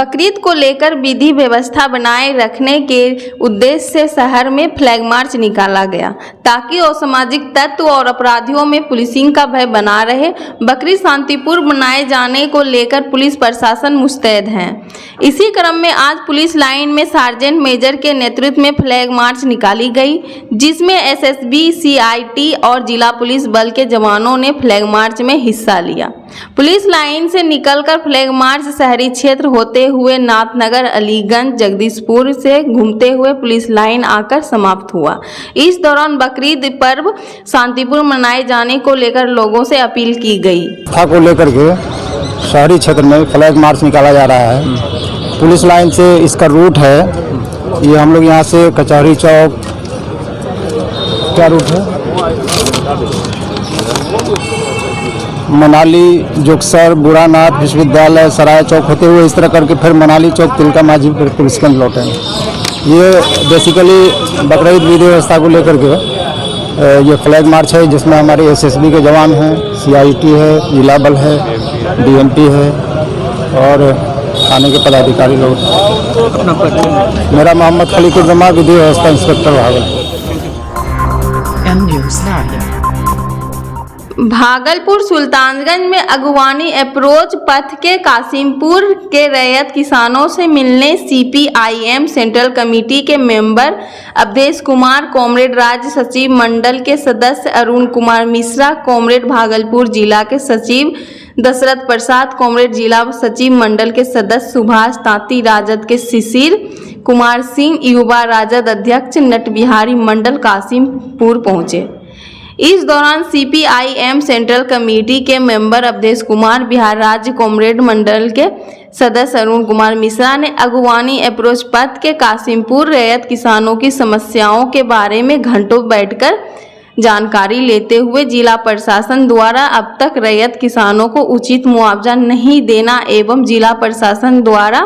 बकरीद को लेकर विधि व्यवस्था बनाए रखने के उद्देश्य से शहर में फ्लैग मार्च निकाला गया ताकि असामाजिक तत्व और अपराधियों में पुलिसिंग का भय बना रहे। बकरीद शांतिपूर्ण मनाए जाने को लेकर पुलिस प्रशासन मुस्तैद है। इसी क्रम में आज पुलिस लाइन में सार्जेंट मेजर के नेतृत्व में फ्लैग मार्च निकाली गई, जिसमें एसएसबी, सीआईटी और जिला पुलिस बल के जवानों ने फ्लैग मार्च में हिस्सा लिया। पुलिस लाइन से निकलकर फ्लैग मार्च शहरी क्षेत्र होते हुए नाथनगर, अलीगंज, जगदीशपुर से घूमते हुए पुलिस लाइन आकर समाप्त हुआ। इस दौरान बकरीद पर्व शांतिपूर्ण मनाए जाने को लेकर लोगों से अपील की गई। को लेकर के शहरी क्षेत्र में फ्लैग मार्च निकाला जा रहा है। पुलिस लाइन से इसका रूट है, ये हम लोग यहाँ से कचहरी चौक, क्या रूट है, मनाली, जोगसर, बुरानाथ विश्वविद्यालय, सराय चौक होते हुए इस तरह करके फिर मनाली चौक, तिलका माझी, फिर पुलिसगंज लौटेंगे। ये बेसिकली बकरीद विधि व्यवस्था को लेकर के ये फ्लैग मार्च है, जिसमें हमारे एसएसबी के जवान हैं, सीआईटी है, जिला बल है, डीएमपी है और थाने के पदाधिकारी लोग। मेरा मोहम्मद खलीकुर्रमा, विधि व्यवस्था इंस्पेक्टर भागलपुर। भागलपुर सुल्तानगंज में अगवानी अप्रोच पथ के कासिमपुर के रैयत किसानों से मिलने सीपीआईएम सेंट्रल कमेटी के मेंबर अवधेश कुमार, कॉमरेड राज्य सचिव मंडल के सदस्य अरुण कुमार मिश्रा, कॉमरेड भागलपुर जिला के सचिव दशरथ प्रसाद, कॉमरेड जिला सचिव मंडल के सदस्य सुभाष तांती, राजद के शिशिर कुमार सिंह, युवा राजद अध्यक्ष नट बिहारी मंडल कासिमपुर पहुंचे। इस दौरान सीपीआईएम सेंट्रल कमेटी के मेंबर अवधेश कुमार, बिहार राज्य कॉमरेड मंडल के सदस्य अरुण कुमार मिश्रा ने अगवानी अप्रोच पथ के कासिमपुर रैयत किसानों की समस्याओं के बारे में घंटों बैठकर जानकारी लेते हुए जिला प्रशासन द्वारा अब तक रैयत किसानों को उचित मुआवजा नहीं देना एवं जिला प्रशासन द्वारा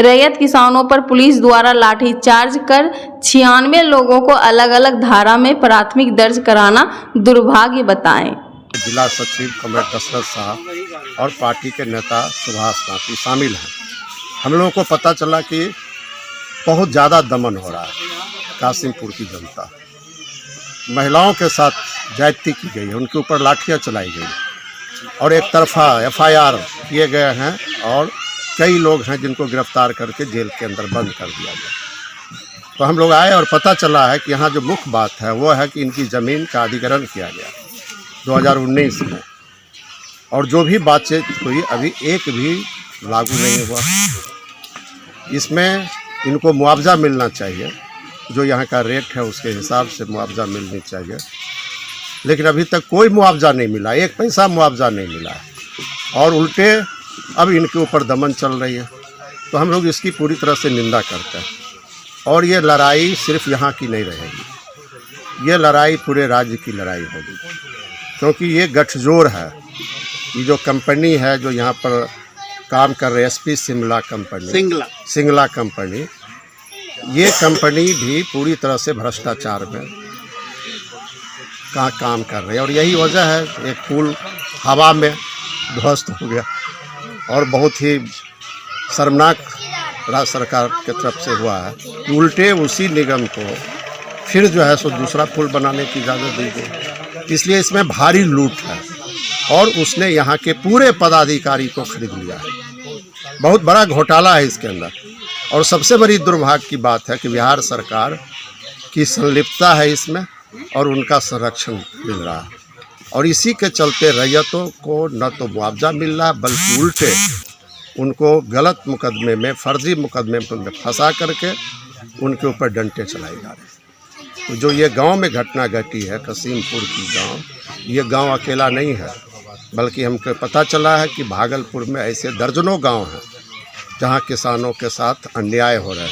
रैयत किसानों पर पुलिस द्वारा लाठीचार्ज कर 96 लोगों को अलग अलग धारा में प्राथमिक दर्ज कराना दुर्भाग्य बताएं। जिला सचिव कॉमरेड दशरथ साहब और पार्टी के नेता सुभाष तांती शामिल हैं। हम लोगों को पता चला कि बहुत ज़्यादा दमन हो रहा है। कासिमपुर की जनता, महिलाओं के साथ ज्यादती की गई है, उनके ऊपर लाठियाँ चलाई गई और एक तरफा एफआईआर किए गए हैं और कई लोग हैं जिनको गिरफ्तार करके जेल के अंदर बंद कर दिया गया। तो हम लोग आए और पता चला है कि यहाँ जो मुख्य बात है वो है कि इनकी ज़मीन का अधिग्रहण किया गया 2019 में और जो भी बातचीत हुई अभी एक भी लागू नहीं हुआ। इसमें इनको मुआवजा मिलना चाहिए, जो यहाँ का रेट है उसके हिसाब से मुआवजा मिलनी चाहिए, लेकिन अभी तक कोई मुआवजा नहीं मिला, एक पैसा मुआवजा नहीं मिला है और उल्टे अब इनके ऊपर दमन चल रही है। तो हम लोग इसकी पूरी तरह से निंदा करते हैं और ये लड़ाई सिर्फ यहाँ की नहीं रहेगी, ये लड़ाई पूरे राज्य की लड़ाई होगी, क्योंकि ये गठजोड़ है। ये जो कंपनी है जो यहाँ पर काम कर रहे एसपी सिंगला कंपनी, ये कंपनी भी पूरी तरह से भ्रष्टाचार में काम कर रही है और यही वजह है एक पुल हवा में ध्वस्त हो गया और बहुत ही शर्मनाक राज्य सरकार की तरफ से हुआ है। उल्टे उसी निगम को फिर जो है सो दूसरा पुल बनाने की इजाज़त दी गई, इसलिए इसमें भारी लूट है और उसने यहाँ के पूरे पदाधिकारी को खरीद लिया है। बहुत बड़ा घोटाला है इसके अंदर और सबसे बड़ी दुर्भाग्य की बात है कि बिहार सरकार की संलिप्तता है इसमें और उनका संरक्षण मिल रहा है और इसी के चलते रैयतों को न तो मुआवजा मिल रहा बल्कि उल्टे उनको गलत मुकदमे में, फर्जी मुकदमे में फंसा करके उनके ऊपर डंटे चलाए जा रहे। तो जो ये गांव में घटना घटी है, कासिमपुर की गांव, ये गांव अकेला नहीं है, बल्कि हमको पता चला है कि भागलपुर में ऐसे दर्जनों गांव हैं जहां किसानों के साथ अन्याय हो रहा है,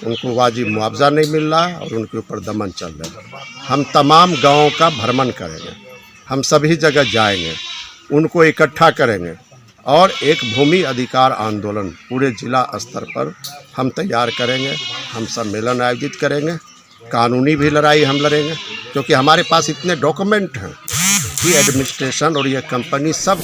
उनको वाजिब मुआवजा नहीं मिल रहा और उनके ऊपर दमन चल रहा है। हम तमाम गांवों का भ्रमण करेंगे, हम सभी जगह जाएंगे, उनको इकट्ठा करेंगे और एक भूमि अधिकार आंदोलन पूरे जिला स्तर पर हम तैयार करेंगे। हम सम्मेलन आयोजित करेंगे, कानूनी भी लड़ाई हम लड़ेंगे, क्योंकि हमारे पास इतने डॉक्यूमेंट हैं कि एडमिनिस्ट्रेशन और ये कंपनी सब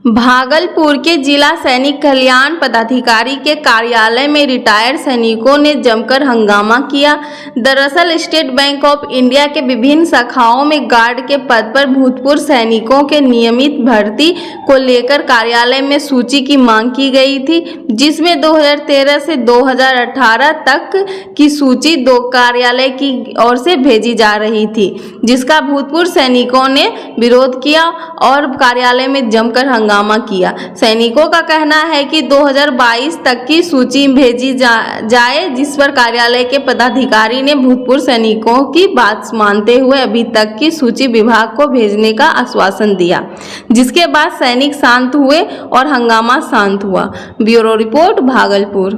भागलपुर के जिला सैनिक कल्याण पदाधिकारी के कार्यालय में रिटायर्ड सैनिकों ने जमकर हंगामा किया। दरअसल स्टेट बैंक ऑफ इंडिया के विभिन्न शाखाओं में गार्ड के पद पर भूतपूर्व सैनिकों के नियमित भर्ती को लेकर कार्यालय में सूची की मांग की गई थी, जिसमें 2013 से 2018 तक की सूची दो कार्यालय की ओर से भेजी जा रही थी, जिसका भूतपूर्व सैनिकों ने विरोध किया और कार्यालय में जमकर हंगामा किया। सैनिकों का कहना है कि 2022 तक की सूची भेजी जाए, जिस पर कार्यालय के पदाधिकारी ने भूतपूर्व सैनिकों की बात मानते हुए अभी तक की सूची विभाग को भेजने का आश्वासन दिया, जिसके बाद सैनिक शांत हुए और हंगामा शांत हुआ। Bureau report, Bhagalpur.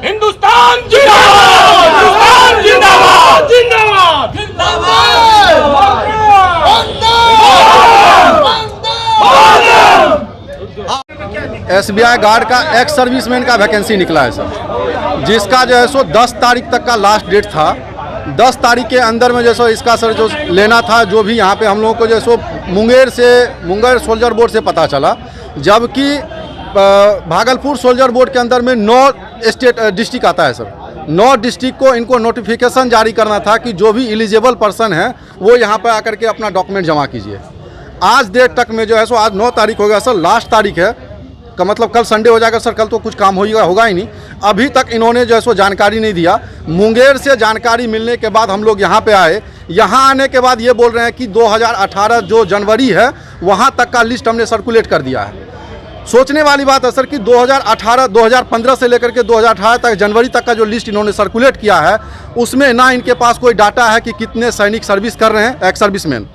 हिंदुस्तान जिंदाबाद, हिंदुस्तान जिंदाबाद, जिंदाबाद, SBI गार्ड का एक्स सर्विसमैन का वैकेंसी निकला है सर, जिसका जो है सो 10 तारीख तक का लास्ट डेट था। 10 तारीख के अंदर में जो सो इसका सर जो लेना था, जो भी यहाँ पे हम लोगों को जो सो मुंगेर सोल्जर बोर्ड से पता चला, जबकि भागलपुर सोल्जर बोर्ड के अंदर में 9 डिस्ट्रिक्ट आता है सर। 9 डिस्ट्रिक्ट को इनको नोटिफिकेशन जारी करना था कि जो भी एलिजिबल पर्सन है वो यहाँ पर आकर के अपना डॉक्यूमेंट जमा कीजिए। आज डेट तक में जो है सो आज 9 तारीख हो गया सर, लास्ट तारीख है का मतलब कल संडे हो जाएगा सर, कल तो कुछ काम होगा ही नहीं। अभी तक इन्होंने जो है सो जानकारी नहीं दिया। मुंगेर से जानकारी मिलने के बाद हम लोग यहाँ पे आए। यहाँ आने के बाद ये बोल रहे हैं कि 2018 जो जनवरी है वहाँ तक का लिस्ट हमने सर्कुलेट कर दिया है। सोचने वाली बात है सर कि 2015 से लेकर के 2018 तक जनवरी तक का जो लिस्ट इन्होंने सर्कुलेट किया है, उसमें ना इनके पास कोई डाटा है कि कितने सैनिक सर्विस कर रहे हैं, एक्स सर्विसमैन।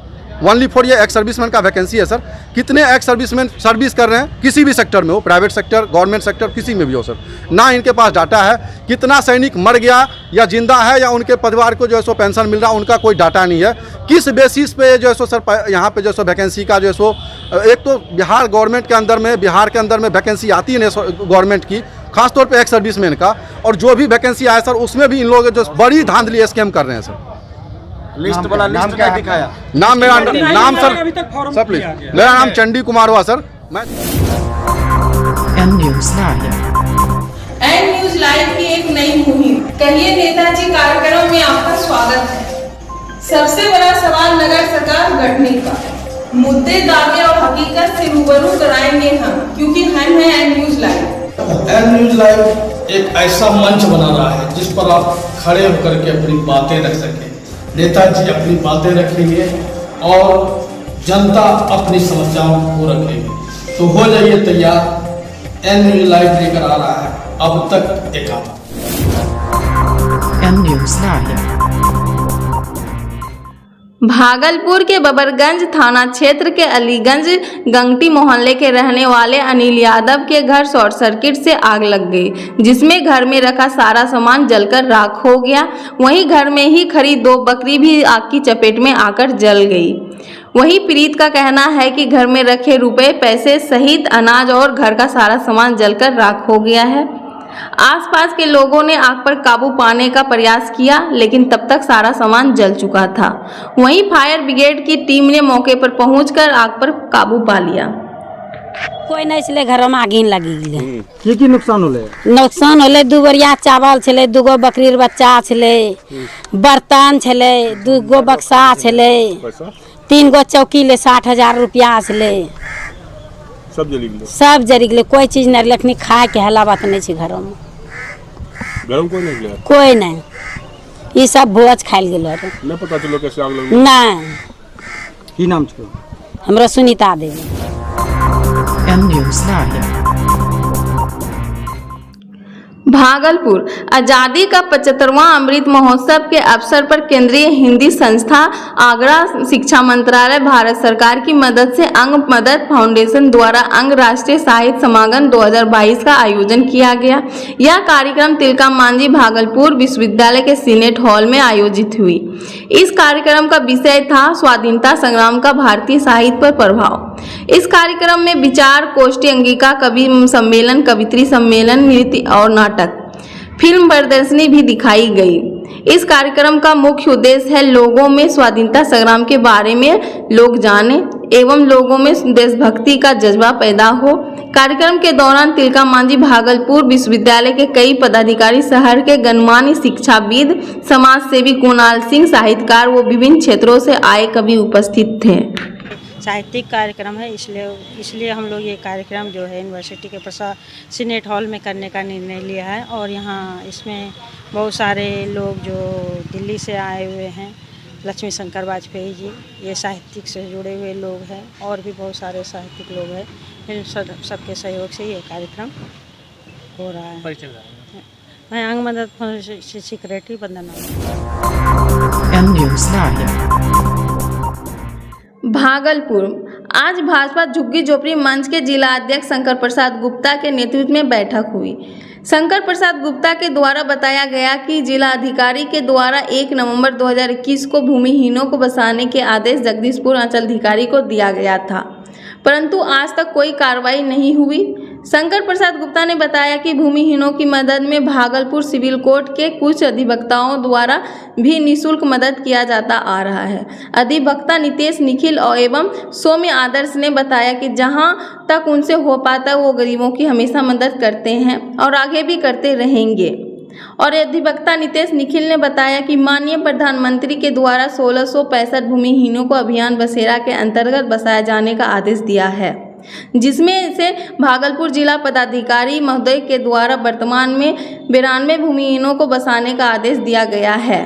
ओनली फॉर ये एक्स सर्विसमैन का वैकेंसी है सर। कितने एक्स सर्विसमैन सर्विस कर रहे हैं किसी भी सेक्टर में हो, प्राइवेट सेक्टर, गवर्नमेंट सेक्टर, किसी में भी हो सर, ना इनके पास डाटा है। कितना सैनिक मर गया या जिंदा है या उनके परिवार को जो है सो पेंशन मिल रहा है, उनका कोई डाटा नहीं है। किस बेसिस पे जो है सो सर यहाँ पे जो है सो वैकेंसी का जो है सो, एक तो बिहार गवर्नमेंट के अंदर में, बिहार के अंदर में वैकेंसी आती है गवर्नमेंट की, खासतौर पर एक्स सर्विसमैन का, और जो भी वैकेंसी आया सर उसमें भी इन लोग जो बड़ी धांधली स्कैम कर रहे हैं सर। लिस्ट वाला लिस्ट क्या दिखाया? नाम मेरा नाम सर प्लीज, मेरा नाम चंडी कुमार हुआ सर। मैं एम न्यूज़ लाइव की एक नई मुहिम कहिए नेताजी कार्यक्रम में आपका स्वागत है। सबसे बड़ा सवाल नगर सरकार गठने का, मुद्दे, दावे और हकीकत से रूबरू कराएंगे हम, क्योंकि हम हैं M news live. M news live एक ऐसा मंच बना रहा है जिस पर आप खड़े होकर के अपनी बातें रख सकें। नेताजी अपनी बातें रखेंगे और जनता अपनी समस्याओं को रखेगी। तो हो जाइए तैयार, एम न्यूज़ लाइव लेकर आ रहा है अब तक एक एम न्यूज़ लाइव। भागलपुर के बबरगंज थाना क्षेत्र के अलीगंज गंगटी मोहल्ले के रहने वाले अनिल यादव के घर शॉर्ट सर्किट से आग लग गई, जिसमें घर में रखा सारा सामान जलकर राख हो गया। वहीं घर में ही खड़ी 2 बकरी भी आग की चपेट में आकर जल गई। वहीं पीड़ित का कहना है कि घर में रखे रुपए, पैसे सहित अनाज और घर का सारा सामान जलकर राख हो गया है। आसपास के लोगों ने आग पर काबू पाने का प्रयास किया, लेकिन तब तक सारा सामान जल चुका था। वहीं फायर ब्रिगेड की टीम ने मौके पर पहुंचकर आग पर काबू पा लिया। कोई नहीं छे, घर में आगिन लगी गेलै। की नुकसान होले? नुकसान होले, 2 बोरिया चावल छे, 2 बकरीर बच्चा छे, बर्तन छे, 2 बक्सा छे, 3 चौकी ले 60,000 रुपया छे, सब जरी गेलै। कोई चीज नहीं रखनी, खाए के हला बात नहीं छे घर में। कोई नहीं, ये सब भोज खाइल गेलो रे। नहीं पता चलो कैसे आग लगी? नहीं। की नाम छो? हमरा Sunita Devi. M news live. Bhagalpur आज़ादी का 75वां अमृत महोत्सव के अवसर पर केंद्रीय हिंदी संस्था आगरा, शिक्षा मंत्रालय, भारत सरकार की मदद से अंग मदद फाउंडेशन द्वारा अंग राष्ट्रीय साहित्य समागम 2022 का आयोजन किया गया। यह कार्यक्रम तिलका मांझी भागलपुर विश्वविद्यालय के सीनेट हॉल में आयोजित हुई। इस कार्यक्रम का विषय था स्वाधीनता संग्राम का भारतीय साहित्य पर प्रभाव। इस कार्यक्रम में विचार गोष्ठी, अंगिका, कवि सम्मेलन, कवित्री सम्मेलन, नृत्य और नाटक, फिल्म प्रदर्शनी भी दिखाई गई। इस कार्यक्रम का मुख्य उद्देश्य है लोगों में स्वाधीनता संग्राम के बारे में लोग जाने एवं लोगों में देशभक्ति का जज्बा पैदा हो। कार्यक्रम के दौरान तिलका मांझी भागलपुर विश्वविद्यालय के कई पदाधिकारी, शहर के गणमान्य शिक्षाविद, समाज सेवी कुणाल सिंह, साहित्यकार व विभिन्न क्षेत्रों से आए कवि उपस्थित थे। साहित्यिक कार्यक्रम है, इसलिए हम लोग ये कार्यक्रम जो है यूनिवर्सिटी के प्रसाद सीनेट हॉल में करने का निर्णय लिया है। और यहाँ इसमें बहुत सारे लोग जो दिल्ली से आए हुए हैं, लक्ष्मी शंकर वाजपेयी जी, ये साहित्यिक से जुड़े हुए लोग हैं और भी बहुत सारे साहित्यिक लोग हैं। इन सबके सहयोग से ये कार्यक्रम हो रहा है। मैं अंग मदद सेक्रेटरी वंदना। M News Live। भागलपुर आज भाजपा झुग्गी झोपड़ी मंच के जिला अध्यक्ष शंकर प्रसाद गुप्ता के नेतृत्व में बैठक हुई। शंकर प्रसाद गुप्ता के द्वारा बताया गया कि जिला अधिकारी के द्वारा 1 नवंबर 2021 को भूमिहीनों को बसाने के आदेश जगदीशपुर अंचलाधिकारी को दिया गया था, परंतु आज तक कोई कार्रवाई नहीं हुई। शंकर प्रसाद गुप्ता ने बताया कि भूमिहीनों की मदद में भागलपुर सिविल कोर्ट के कुछ अधिवक्ताओं द्वारा भी निःशुल्क मदद किया जाता आ रहा है। अधिवक्ता नितेश, निखिल और एवं सौम्य आदर्श ने बताया कि जहां तक उनसे हो पाता है वो गरीबों की हमेशा मदद करते हैं और आगे भी करते रहेंगे। और अधिवक्ता नितेश निखिल ने बताया कि माननीय प्रधानमंत्री के द्वारा 1665 भूमिहीनों को अभियान बसेरा के अंतर्गत बसाया जाने का आदेश दिया है, जिसमें से भागलपुर जिला पदाधिकारी महोदय के द्वारा वर्तमान में 92 भूमिहीनों को बसाने का आदेश दिया गया है।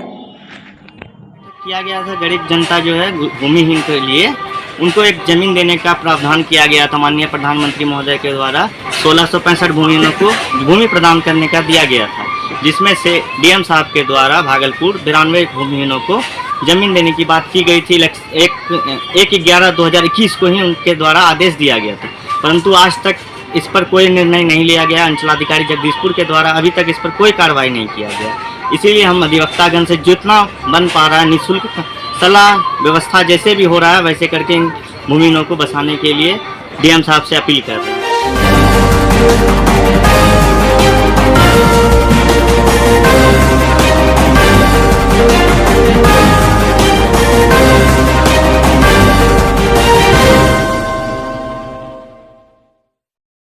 किया गया था गरीब जनता जो है भूमिहीन के लिए उनको एक जमीन देने का प्रावधान किया गया था। माननीय प्रधानमंत्री महोदय के द्वारा 1665 भूमिहीनों को भूमि प्रदान करने का दिया गया था, जिसमें से डीएम साहब के द्वारा भागलपुर 92 भूमिहीनों को जमीन देने की बात की गई थी। 1/11/2021 को ही उनके द्वारा आदेश दिया गया था, परंतु आज तक इस पर कोई निर्णय नहीं लिया गया। अंचलाधिकारी जगदीशपुर के द्वारा अभी तक इस पर कोई कार्रवाई नहीं किया गया। इसीलिए हम अधिवक्तागण से जितना बन पा रहा है निःशुल्क सलाह व्यवस्था जैसे भी हो रहा है वैसे करके इन भूमिहीनों को बसाने के लिए डीएम साहब से अपील कर रहे हैं।